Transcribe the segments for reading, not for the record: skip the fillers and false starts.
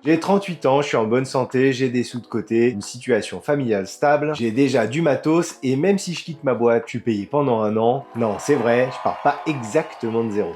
J'ai 38 ans, je suis en bonne santé, j'ai des sous de côté, une situation familiale stable, j'ai déjà du matos et même si je quitte ma boîte, je suis payé pendant un an. Non, c'est vrai, je pars pas exactement de zéro.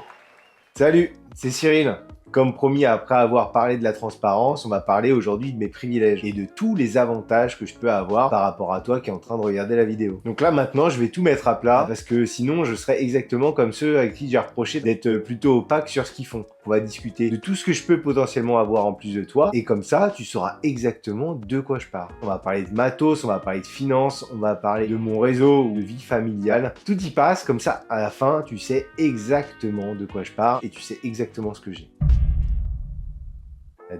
Salut, c'est Cyril. Comme promis, après avoir parlé de la transparence, on va parler aujourd'hui de mes privilèges et de tous les avantages que je peux avoir par rapport à toi qui est en train de regarder la vidéo. Donc là maintenant, je vais tout mettre à plat parce que sinon je serais exactement comme ceux à qui j'ai reproché d'être plutôt opaque sur ce qu'ils font. On va discuter de tout ce que je peux potentiellement avoir en plus de toi et comme ça, tu sauras exactement de quoi je parle. On va parler de matos, on va parler de finances, on va parler de mon réseau ou de vie familiale. Tout y passe, comme ça à la fin, tu sais exactement de quoi je parle et tu sais exactement ce que j'ai.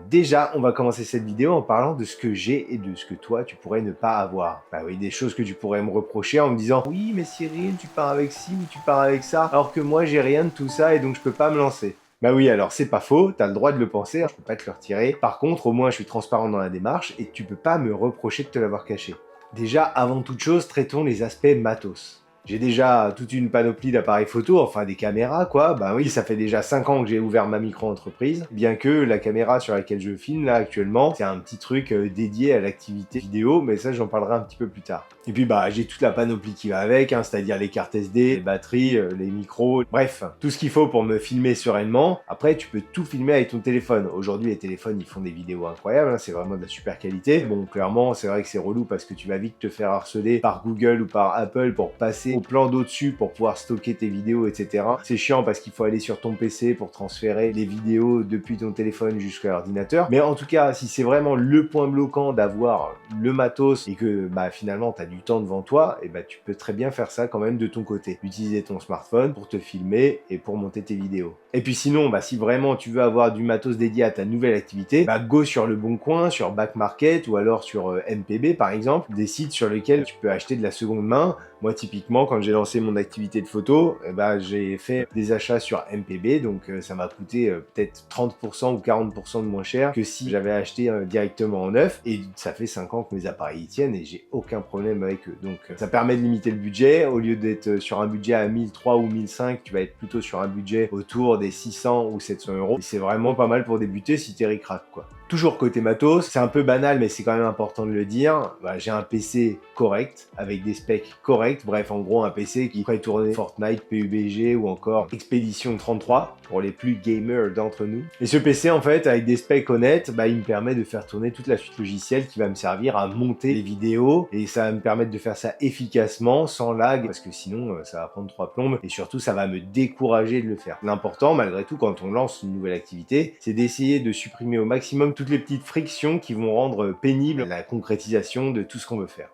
Déjà, on va commencer cette vidéo en parlant de ce que j'ai et de ce que toi, tu pourrais ne pas avoir. Bah oui, des choses que tu pourrais me reprocher en me disant « Oui, mais Cyril, tu pars avec ci ou tu pars avec ça, alors que moi, j'ai rien de tout ça et donc je peux pas me lancer. » Bah oui, alors c'est pas faux, t'as le droit de le penser, hein, je peux pas te le retirer. Par contre, au moins, je suis transparent dans la démarche et tu peux pas me reprocher de te l'avoir caché. Déjà, avant toute chose, traitons les aspects matos. J'ai déjà toute une panoplie d'appareils photo, enfin des caméras quoi. Bah oui, ça fait déjà 5 ans que j'ai ouvert ma micro-entreprise. Bien que la caméra sur laquelle je filme là actuellement, c'est un petit truc dédié à l'activité vidéo, mais ça j'en parlerai un petit peu plus tard. Et puis bah j'ai toute la panoplie qui va avec, hein, c'est-à-dire les cartes SD, les batteries, les micros, bref, tout ce qu'il faut pour me filmer sereinement. Après tu peux tout filmer avec ton téléphone. Aujourd'hui les téléphones ils font des vidéos incroyables, hein, c'est vraiment de la super qualité. Bon clairement c'est vrai que c'est relou parce que tu vas vite te faire harceler par Google ou par Apple pour passer au plan d'au-dessus pour pouvoir stocker tes vidéos, etc. C'est chiant parce qu'il faut aller sur ton PC pour transférer les vidéos depuis ton téléphone jusqu'à l'ordinateur. Mais en tout cas, si c'est vraiment le point bloquant d'avoir le matos et que bah, finalement tu as du temps devant toi, et bah, tu peux très bien faire ça quand même de ton côté. Utiliser ton smartphone pour te filmer et pour monter tes vidéos. Et puis sinon, bah, si vraiment tu veux avoir du matos dédié à ta nouvelle activité, bah, go sur Le Bon Coin, sur Back Market ou alors sur MPB par exemple, des sites sur lesquels tu peux acheter de la seconde main. Moi, typiquement, quand j'ai lancé mon activité de photo, j'ai fait des achats sur MPB, donc ça m'a coûté peut-être 30% ou 40% de moins cher que si j'avais acheté directement en neuf. Et ça fait 5 ans que mes appareils y tiennent et j'ai aucun problème avec eux. Donc ça permet de limiter le budget. Au lieu d'être sur un budget à 1003 ou 1005, tu vas être plutôt sur un budget autour des 600 ou 700 euros. Et c'est vraiment pas mal pour débuter si t'es ric-rac, quoi. Toujours côté matos, c'est un peu banal mais c'est quand même important de le dire, bah, j'ai un PC correct, avec des specs corrects, bref en gros un PC qui pourrait tourner Fortnite, PUBG ou encore Expedition 33 pour les plus gamers d'entre nous. Et ce PC en fait avec des specs honnêtes, bah, il me permet de faire tourner toute la suite logicielle qui va me servir à monter les vidéos et ça va me permettre de faire ça efficacement, sans lag, parce que sinon ça va prendre 3 plombes et surtout ça va me décourager de le faire. L'important malgré tout quand on lance une nouvelle activité, c'est d'essayer de supprimer au maximum toutes les petites frictions qui vont rendre pénible la concrétisation de tout ce qu'on veut faire.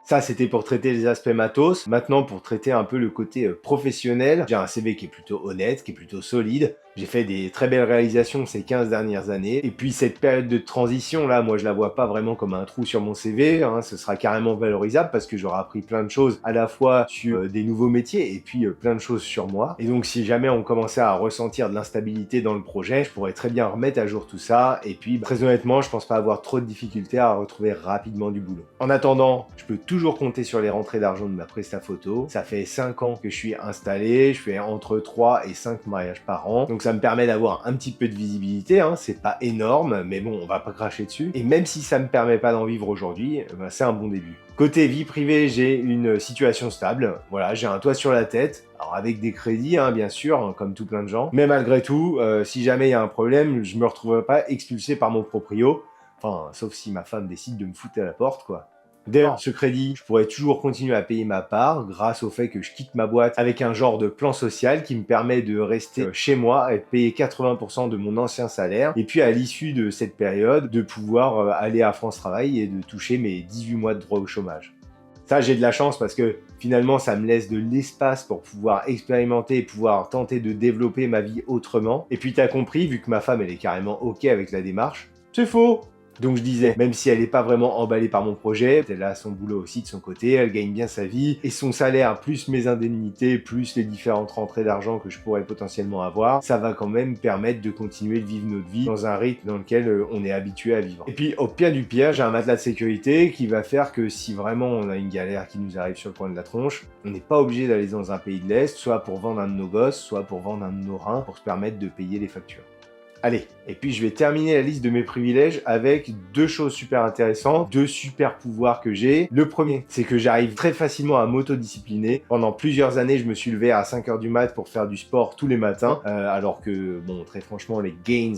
Ça, c'était pour traiter les aspects matos. Maintenant, pour traiter un peu le côté professionnel, j'ai un CV qui est plutôt honnête, qui est plutôt solide. J'ai fait des très belles réalisations ces 15 dernières années. Et puis cette période de transition, là, moi je la vois pas vraiment comme un trou sur mon CV. Hein. Ce sera carrément valorisable parce que j'aurai appris plein de choses à la fois sur des nouveaux métiers et puis plein de choses sur moi. Et donc si jamais on commençait à ressentir de l'instabilité dans le projet, je pourrais très bien remettre à jour tout ça. Et puis très honnêtement, je pense pas avoir trop de difficultés à retrouver rapidement du boulot. En attendant, je peux toujours compter sur les rentrées d'argent de ma presta photo. Ça fait 5 ans que je suis installé, je fais entre 3 et 5 mariages par an. Donc ça me permet d'avoir un petit peu de visibilité, hein. C'est pas énorme, mais bon, on va pas cracher dessus. Et même si ça me permet pas d'en vivre aujourd'hui, bah, c'est un bon début. Côté vie privée, j'ai une situation stable. Voilà, j'ai un toit sur la tête. Alors avec des crédits, hein, bien sûr, hein, comme tout plein de gens. Mais malgré tout, si jamais il y a un problème, je me retrouverai pas expulsé par mon proprio. Enfin, sauf si ma femme décide de me foutre à la porte, quoi. D'ailleurs, ce crédit, je pourrais toujours continuer à payer ma part grâce au fait que je quitte ma boîte avec un genre de plan social qui me permet de rester chez moi et de payer 80% de mon ancien salaire. Et puis à l'issue de cette période, de pouvoir aller à France Travail et de toucher mes 18 mois de droit au chômage. Ça, j'ai de la chance parce que finalement, ça me laisse de l'espace pour pouvoir expérimenter et pouvoir tenter de développer ma vie autrement. Et puis t'as compris, vu que ma femme, elle est carrément OK avec la démarche, c'est faux! Donc je disais, même si elle n'est pas vraiment emballée par mon projet, elle a son boulot aussi de son côté, elle gagne bien sa vie, et son salaire plus mes indemnités, plus les différentes rentrées d'argent que je pourrais potentiellement avoir, ça va quand même permettre de continuer de vivre notre vie dans un rythme dans lequel on est habitué à vivre. Et puis au pire du pire, j'ai un matelas de sécurité qui va faire que si vraiment on a une galère qui nous arrive sur le coin de la tronche, on n'est pas obligé d'aller dans un pays de l'Est, soit pour vendre un de nos gosses, soit pour vendre un de nos reins, pour se permettre de payer les factures. Allez, et puis je vais terminer la liste de mes privilèges avec deux choses super intéressantes, deux super pouvoirs que j'ai. Le premier, c'est que j'arrive très facilement à m'autodiscipliner. Pendant plusieurs années, je me suis levé à 5 heures du mat pour faire du sport tous les matins, alors que, bon, très franchement, les gains,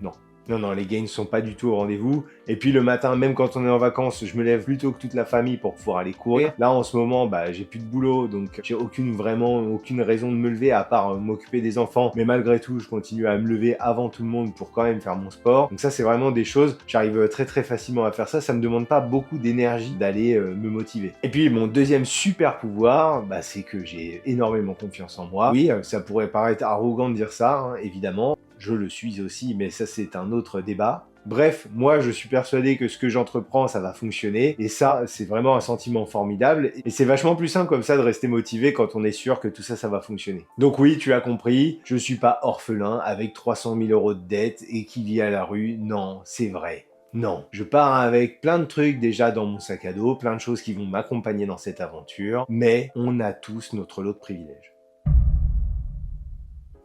non. Non, les gains sont pas du tout au rendez-vous. Et puis le matin, même quand on est en vacances, je me lève plus tôt que toute la famille pour pouvoir aller courir. Là, en ce moment, bah, j'ai plus de boulot, donc j'ai aucune raison de me lever à part m'occuper des enfants. Mais malgré tout, je continue à me lever avant tout le monde pour quand même faire mon sport. Donc ça, c'est vraiment des choses, j'arrive très très facilement à faire ça. Ça me demande pas beaucoup d'énergie d'aller me motiver. Et puis mon deuxième super pouvoir, bah, c'est que j'ai énormément confiance en moi. Oui, ça pourrait paraître arrogant de dire ça, hein, évidemment. Je le suis aussi, mais ça c'est un autre débat. Bref, moi je suis persuadé que ce que j'entreprends, ça va fonctionner, et ça, c'est vraiment un sentiment formidable, et c'est vachement plus simple comme ça de rester motivé quand on est sûr que tout ça, ça va fonctionner. Donc oui, tu as compris, je suis pas orphelin avec 300 000 € de dette et qui vit à la rue, non, c'est vrai. Non, je pars avec plein de trucs déjà dans mon sac à dos, plein de choses qui vont m'accompagner dans cette aventure, mais on a tous notre lot de privilèges.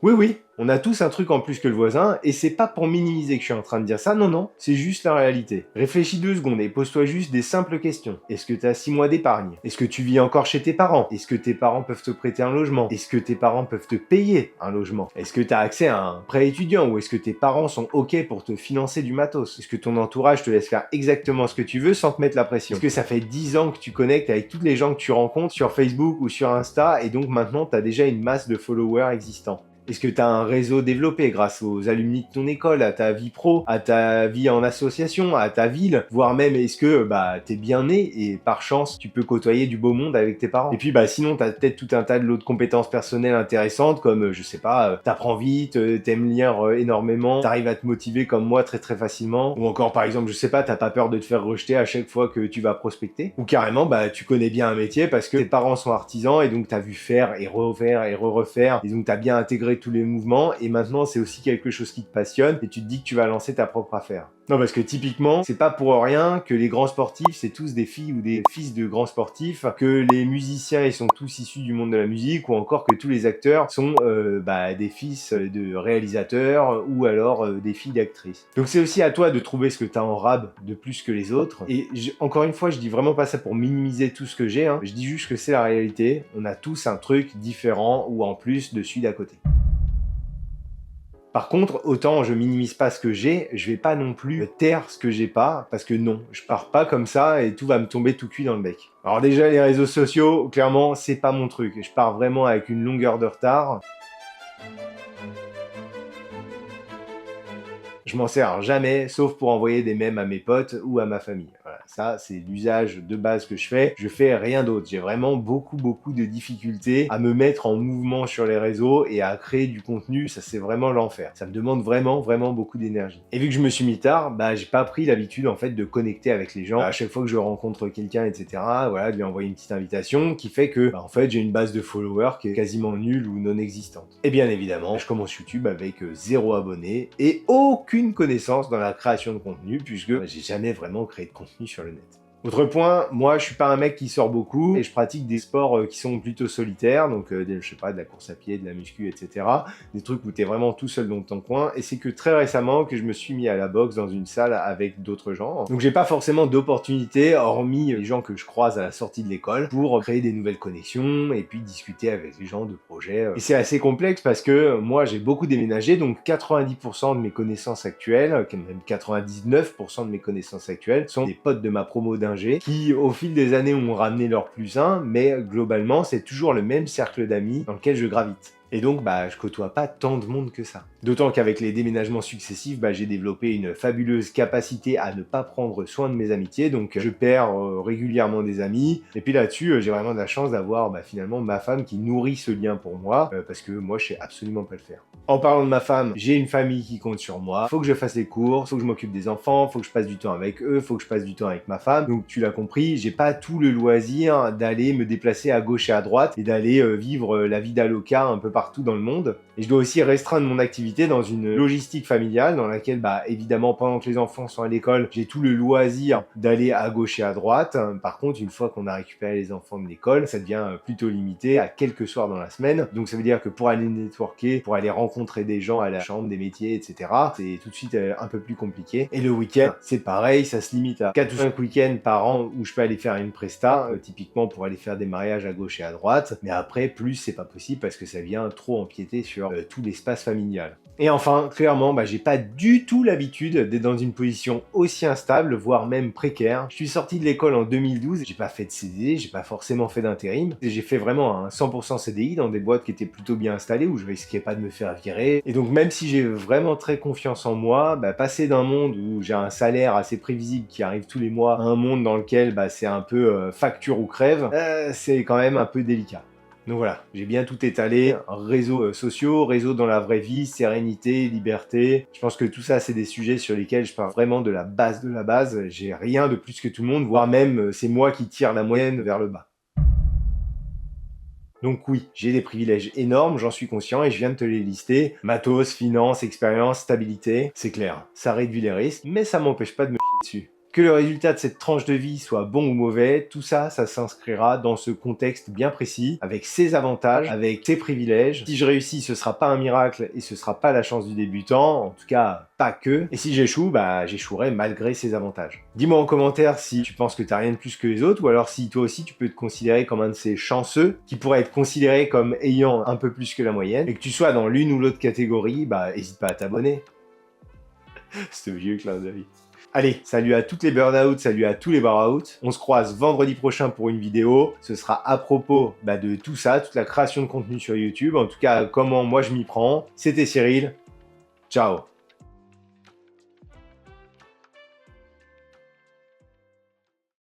Oui, on a tous un truc en plus que le voisin, et c'est pas pour minimiser que je suis en train de dire ça, non, c'est juste la réalité. Réfléchis 2 secondes et pose-toi juste des simples questions. Est-ce que tu as 6 mois d'épargne? Est-ce que tu vis encore chez tes parents? Est-ce que tes parents peuvent te prêter un logement? Est-ce que tes parents peuvent te payer un logement? Est-ce que tu as accès à un prêt étudiant, ou est-ce que tes parents sont ok pour te financer du matos? Est-ce que ton entourage te laisse faire exactement ce que tu veux sans te mettre la pression? Est-ce que ça fait 10 ans que tu connectes avec toutes les gens que tu rencontres sur Facebook ou sur Insta, et donc maintenant tu as déjà une masse de followers existants? Est-ce que tu as un réseau développé grâce aux alumni de ton école, à ta vie pro, à ta vie en association, à ta ville, voire même est-ce que t'es bien né et par chance tu peux côtoyer du beau monde avec tes parents? Et puis sinon t'as peut-être tout un tas de l'autre compétences personnelles intéressantes comme je sais pas, t'apprends vite, t'aimes lire énormément, t'arrives à te motiver comme moi très très facilement, ou encore par exemple je sais pas, t'as pas peur de te faire rejeter à chaque fois que tu vas prospecter, ou carrément tu connais bien un métier parce que tes parents sont artisans et donc t'as vu faire et refaire et refaire, et donc t'as bien intégré tous les mouvements, et maintenant c'est aussi quelque chose qui te passionne et tu te dis que tu vas lancer ta propre affaire. Non, parce que typiquement, c'est pas pour rien que les grands sportifs, c'est tous des filles ou des fils de grands sportifs, que les musiciens, ils sont tous issus du monde de la musique, ou encore que tous les acteurs sont des fils de réalisateurs, ou alors des filles d'actrices. Donc c'est aussi à toi de trouver ce que t'as en rab de plus que les autres. Et encore une fois, je dis vraiment pas ça pour minimiser tout ce que j'ai, hein. Je dis juste que c'est la réalité. On a tous un truc différent ou en plus de celui d'à côté. Par contre, autant je minimise pas ce que j'ai, je vais pas non plus taire ce que j'ai pas, parce que non, je pars pas comme ça et tout va me tomber tout cuit dans le bec. Alors déjà, les réseaux sociaux, clairement, c'est pas mon truc. Je pars vraiment avec une longueur de retard. Je m'en sers jamais, sauf pour envoyer des mèmes à mes potes ou à ma famille. Voilà, ça c'est l'usage de base que je fais. Je fais rien d'autre. J'ai vraiment beaucoup de difficultés à me mettre en mouvement sur les réseaux et à créer du contenu. Ça c'est vraiment l'enfer. Ça me demande vraiment beaucoup d'énergie. Et vu que je me suis mis tard, j'ai pas pris l'habitude en fait de connecter avec les gens. À chaque fois que je rencontre quelqu'un, etc., voilà, de lui envoyer une petite invitation qui fait que en fait j'ai une base de followers qui est quasiment nulle ou non existante. Et bien évidemment, je commence YouTube avec 0 abonnés et aucune connaissance dans la création de contenu, puisque j'ai jamais vraiment créé de contenu sur le net. Autre point, moi je suis pas un mec qui sort beaucoup et je pratique des sports qui sont plutôt solitaires, donc je sais pas, de la course à pied, de la muscu, etc. Des trucs où t'es vraiment tout seul dans ton coin, et c'est que très récemment que je me suis mis à la boxe dans une salle avec d'autres gens. Donc j'ai pas forcément d'opportunités, hormis les gens que je croise à la sortie de l'école, pour créer des nouvelles connexions et puis discuter avec les gens de projets. Et c'est assez complexe parce que moi j'ai beaucoup déménagé, donc 90% de mes connaissances actuelles, même 99% de mes connaissances actuelles, sont des potes de ma promo d'un qui au fil des années ont ramené leur plus un, mais globalement c'est toujours le même cercle d'amis dans lequel je gravite. Et donc, je côtoie pas tant de monde que ça. D'autant qu'avec les déménagements successifs, j'ai développé une fabuleuse capacité à ne pas prendre soin de mes amitiés, donc je perds régulièrement des amis. Et puis là-dessus, j'ai vraiment de la chance d'avoir finalement ma femme qui nourrit ce lien pour moi, parce que moi, je sais absolument pas le faire. En parlant de ma femme, j'ai une famille qui compte sur moi. Faut que je fasse les courses, faut que je m'occupe des enfants, faut que je passe du temps avec eux, faut que je passe du temps avec ma femme. Donc tu l'as compris, j'ai pas tout le loisir d'aller me déplacer à gauche et à droite et d'aller vivre la vie d'Aloca un peu partout partout dans le monde. Et je dois aussi restreindre mon activité dans une logistique familiale dans laquelle, évidemment, pendant que les enfants sont à l'école, j'ai tout le loisir d'aller à gauche et à droite. Par contre, une fois qu'on a récupéré les enfants de l'école, ça devient plutôt limité à quelques soirs dans la semaine. Donc ça veut dire que pour aller networker, pour aller rencontrer des gens à la chambre, des métiers, etc., c'est tout de suite un peu plus compliqué. Et le week-end, c'est pareil, ça se limite à 4 ou 5 week-ends par an où je peux aller faire une presta, typiquement pour aller faire des mariages à gauche et à droite. Mais après, plus c'est pas possible parce que ça vient trop empiéter sur tout l'espace familial. Et enfin, clairement, j'ai pas du tout l'habitude d'être dans une position aussi instable, voire même précaire. Je suis sorti de l'école en 2012, j'ai pas fait de CDD, j'ai pas forcément fait d'intérim. J'ai fait vraiment un 100% CDI dans des boîtes qui étaient plutôt bien installées, où je risquais pas de me faire virer. Et donc même si j'ai vraiment très confiance en moi, passer d'un monde où j'ai un salaire assez prévisible qui arrive tous les mois à un monde dans lequel c'est un peu facture ou crève, c'est quand même un peu délicat. Donc voilà, j'ai bien tout étalé, réseaux sociaux, réseaux dans la vraie vie, sérénité, liberté. Je pense que tout ça, c'est des sujets sur lesquels je parle vraiment de la base de la base. J'ai rien de plus que tout le monde, voire même c'est moi qui tire la moyenne vers le bas. Donc oui, j'ai des privilèges énormes, j'en suis conscient et je viens de te les lister. Matos, finance, expérience, stabilité, c'est clair. Ça réduit les risques, mais ça m'empêche pas de me chier dessus. Que le résultat de cette tranche de vie soit bon ou mauvais, tout ça, ça s'inscrira dans ce contexte bien précis, avec ses avantages, avec ses privilèges. Si je réussis, ce sera pas un miracle et ce sera pas la chance du débutant, en tout cas pas que. Et si j'échoue, j'échouerai malgré ses avantages. Dis-moi en commentaire si tu penses que t'as rien de plus que les autres, ou alors si toi aussi tu peux te considérer comme un de ces chanceux, qui pourrait être considéré comme ayant un peu plus que la moyenne, et que tu sois dans l'une ou l'autre catégorie, hésite pas à t'abonner. Ce vieux clin d'œil. Allez, salut à toutes les burn-out, salut à tous les bar-out. On se croise vendredi prochain pour une vidéo. Ce sera à propos de tout ça, toute la création de contenu sur YouTube. En tout cas, comment moi je m'y prends. C'était Cyril. Ciao.